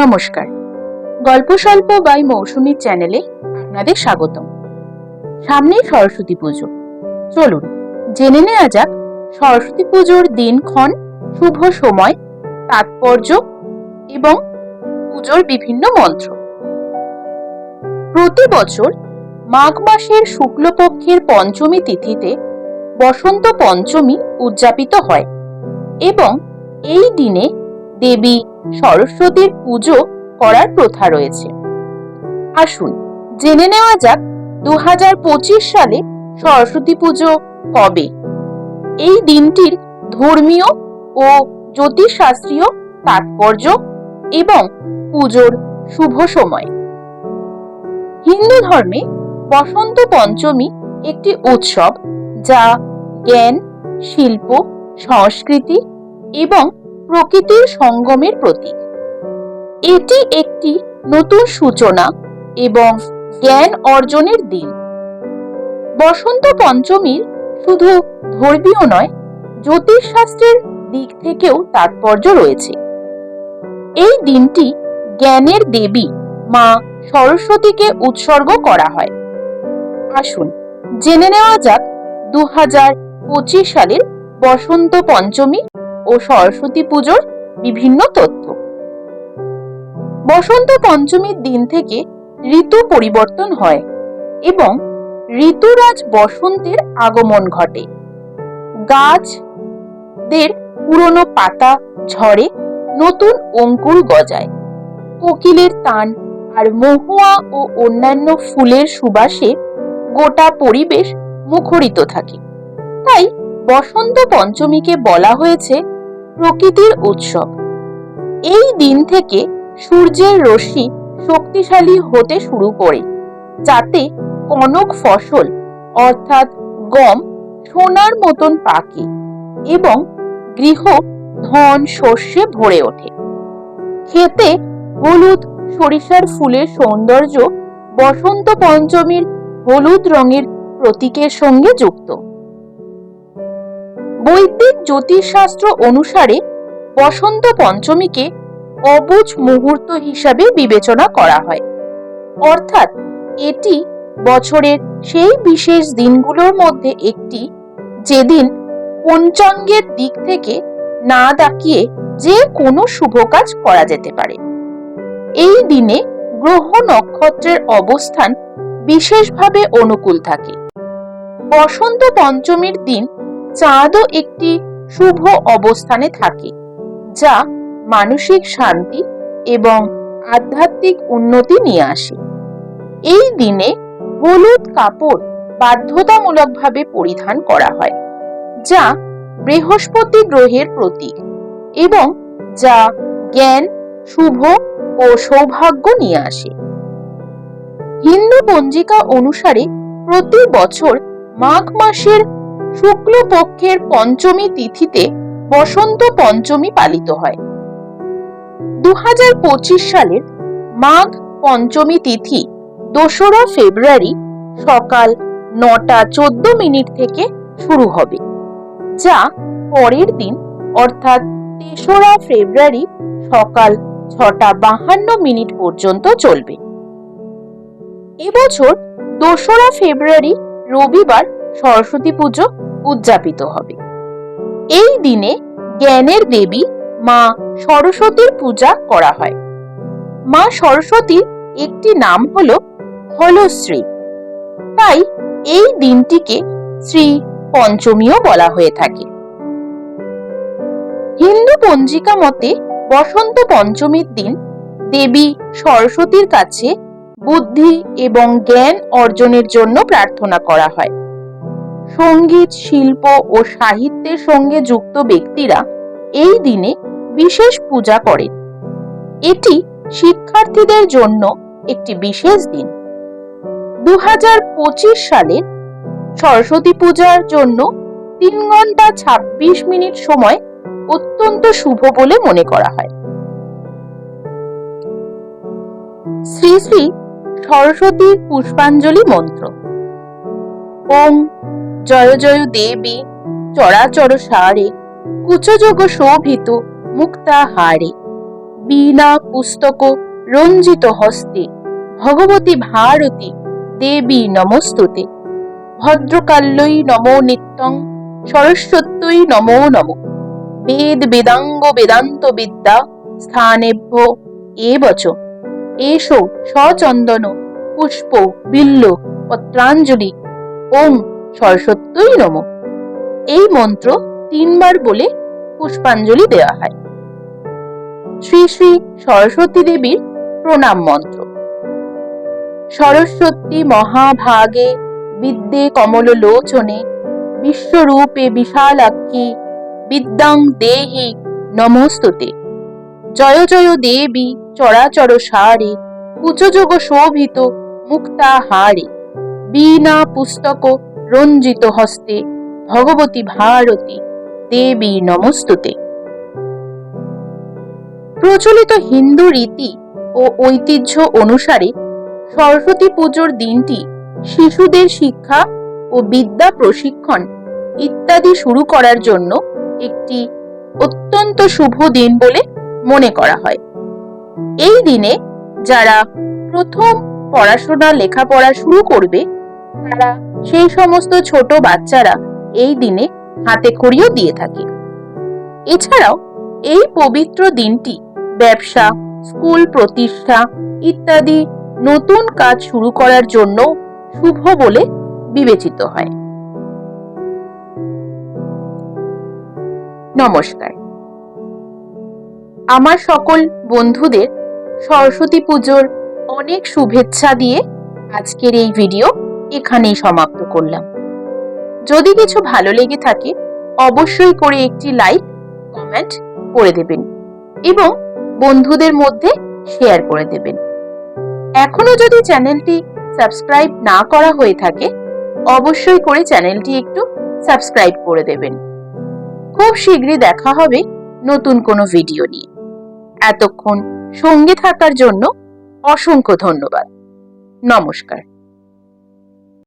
নমস্কার, গল্প স্বল্প বাই মৌসুমী চ্যানেলে আপনাদের স্বাগতম। সামনেই সরস্বতী পুজো। চলুন জেনে নেওয়া যাক সরস্বতী পুজোর দিনক্ষণ, শুভ সময়, তাৎপর্য এবং পুজোর বিভিন্ন মন্ত্র। প্রতি বছর মাঘ মাসের শুক্লপক্ষের পঞ্চমী তিথিতে বসন্ত পঞ্চমী উদযাপিত হয় এবং এই দিনে দেবী সরস্বতীর পুজো করার প্রথা রয়েছে। আসুন জেনে নেওয়া যাক 2025 সালে সরস্বতী পুজো কবে। এই দিনটির ধর্মীয় ও জ্যোতিষশাস্ত্রীয় তাৎপর্য এবং পুজোর শুভ সময়। হিন্দু ধর্মে বসন্ত পঞ্চমী একটি উৎসব যা জ্ঞান, শিল্প, সংস্কৃতি এবং প্রকৃতির সঙ্গমের প্রতীক। এটি একটি নতুন সূচনা এবং জ্ঞান অর্জনের দিন। বসন্ত পঞ্চমীর শুধু ধর্মীয় নয়, জ্যোতিষশাস্ত্রের দিক থেকেও তাৎপর্য রয়েছে। এই দিনটি জ্ঞানের দেবী মা সরস্বতীকে উৎসর্গ করা হয়। আসুন জেনে নেওয়া যাক 2025 সালের বসন্ত পঞ্চমী ও সরস্বতী পুজোর বিভিন্ন তথ্য। বসন্ত পঞ্চমীর দিন থেকে ঋতু পরিবর্তন হয় এবং ঋতুরাজ বসন্তের আগমন ঘটে। গাছদের পুরনো পাতা ঝরে, নতুন অঙ্কুর গজায়। কোকিলের তান আর মহুয়া ও অন্যান্য ফুলের সুবাসে গোটা পরিবেশ মুখরিত থাকে। তাই বসন্ত পঞ্চমীকে বলা হয়েছে প্রকৃতির উৎসব। এই দিন থেকে সূর্যের রশ্মি শক্তিশালী হতে শুরু করে, যাতে কনক ফসল অর্থাৎ গম সোনার মতন পাকে এবং গৃহ ধন শস্যে ভরে ওঠে। খেতে হলুদ সরিষার ফুলের সৌন্দর্য বসন্ত পঞ্চমীর হলুদ রঙের প্রতীকের সঙ্গে যুক্ত। বৈদিক জ্যোতিষশাস্ত্র অনুসারে বসন্ত পঞ্চমীকে অবুঝ মুহূর্ত হিসাবে বিবেচনা করা হয়, অর্থাৎ এটি বছরের সেই বিশেষ দিনগুলোর মধ্যে একটি যেদিন পঞ্চাঙ্গের দিক থেকে না তাকিয়ে যে কোনো শুভ কাজ করা যেতে পারে। এই দিনে গ্রহ নক্ষত্রের অবস্থান বিশেষভাবে অনুকূল থাকে। বসন্ত পঞ্চমীর দিন চাঁদও একটি শুভ অবস্থানে থাকে, যা মানসিক শান্তি এবং আধ্যাত্মিক উন্নতি নিয়ে আসে। এই দিনে হলুদ কাপড় বাধ্যতামূলকভাবে পরিধান করা হয়, যা বৃহস্পতি গ্রহের প্রতীক এবং যা জ্ঞান, শুভ ও সৌভাগ্য নিয়ে আসে। হিন্দু পঞ্জিকা অনুসারে প্রতি বছর মাঘ মাসের শুক্লপক্ষের পঞ্চমী তিথিতে বসন্ত পঞ্চমী পালিত হয়। 2025 সালের মাঘ পঞ্চমী তিথি 2রা ফেব্রুয়ারি সকাল 9:14 থেকে শুরু হবে, যা পরের দিন অর্থাৎ 3রা ফেব্রুয়ারি সকাল 6:52 পর্যন্ত চলবে। এবছর 2রা ফেব্রুয়ারি রবিবার সরস্বতী পুজো উদযাপিত হবে। এই দিনে জ্ঞানের দেবী মা সরস্বতীর পূজা করা হয়। মা সরস্বতীর একটি নাম হলো হলশ্রী, তাই এই দিনটিকে শ্রী পঞ্চমীও বলা হয়ে থাকে। হিন্দু পঞ্জিকা মতে বসন্ত পঞ্চমীর দিন দেবী সরস্বতীর কাছে বুদ্ধি এবং জ্ঞান অর্জনের জন্য প্রার্থনা করা হয়। সঙ্গীত, শিল্প ও সাহিত্যের সঙ্গে যুক্ত ব্যক্তিরা এই দিনে বিশেষ পূজা করেন। এটি শিক্ষার্থীদের জন্য একটি বিশেষ দিন। 2025 সালে সরস্বতী পূজার জন্য 3 ঘন্টা 26 মিনিট সময় অত্যন্ত শুভ বলে মনে করা হয়। শ্রী শ্রী সরস্বতীর পুষ্পাঞ্জলি মন্ত্র। ওং জয় জয় দেবী চরাচর সারে কুচযোগ শোভিত মুক্তাহারে বীণা পুস্তক রঞ্জিত হস্তে ভগবতী ভারতী দেবী নমস্তুতে। ভদ্রকাল্যই নমো নিত্যং সরস্বত্যই নমো নমঃ। বেদ বেদাঙ্গ বেদান্ত বিদ্যা স্থানেভ্য এবচ। এষো সচন্দন পুষ্প বিল্ল পত্রাঞ্জলি ওং সরস্বত্যই নমঃ। এই মন্ত্র 3 বার বলে পুষ্পাঞ্জলি দেওয়া হয়। শ্রী শ্রী সরস্বতী দেবীর প্রণাম মন্ত্র। সরস্বতী মহাভাগে বিদ্যে কমললোচনে বিশ্বরূপে বিশালাক্ষী বিদ্যাং দেহি নমস্তুতে। জয় জয় দেবী চরাচর সারে কুচযোগ শোভিত মুক্তাহারে। বীণা পুস্তক রঞ্জিত হস্তে ভগবতী ভারতী দেবী নমস্তুতে। প্রচলিত হিন্দু রীতি ও ঐতিহ্য অনুসারে সরস্বতী পুজোর দিনটি শিশুদের শিক্ষা ও বিদ্যা প্রশিক্ষণ ইত্যাদি শুরু করার জন্য একটি অত্যন্ত শুভ দিন বলে মনে করা হয়। এই দিনে যারা প্রথম পড়াশোনা লেখাপড়া শুরু করবে তারা সেই সমস্ত ছোট বাচ্চারা এই দিনে হাতে খড়িও দিয়ে থাকে। এছাড়াও এই পবিত্র দিনটি ব্যবসা, স্কুল প্রতিষ্ঠা ইত্যাদি নতুন কাজ শুরু করার জন্য শুভ বলে বিবেচিত হয়। নমস্কার। আমার সকল বন্ধুদের সরস্বতী পুজোর অনেক শুভেচ্ছা দিয়ে আজকের এই ভিডিও এখানেই সমাপ্ত করলাম। যদি কিছু ভালো লেগে থাকে অবশ্যই করে একটি লাইক কমেন্ট করে দেবেন এবং বন্ধুদের মধ্যে শেয়ার করে দেবেন। এখনো যদি চ্যানেলটি সাবস্ক্রাইব না করা হয়ে থাকে অবশ্যই করে চ্যানেলটি একটু সাবস্ক্রাইব করে দেবেন। খুব শীঘ্রই দেখা হবে নতুন কোনো ভিডিও নিয়ে। এতক্ষণ সঙ্গে থাকার জন্য অসংখ্য ধন্যবাদ। নমস্কার।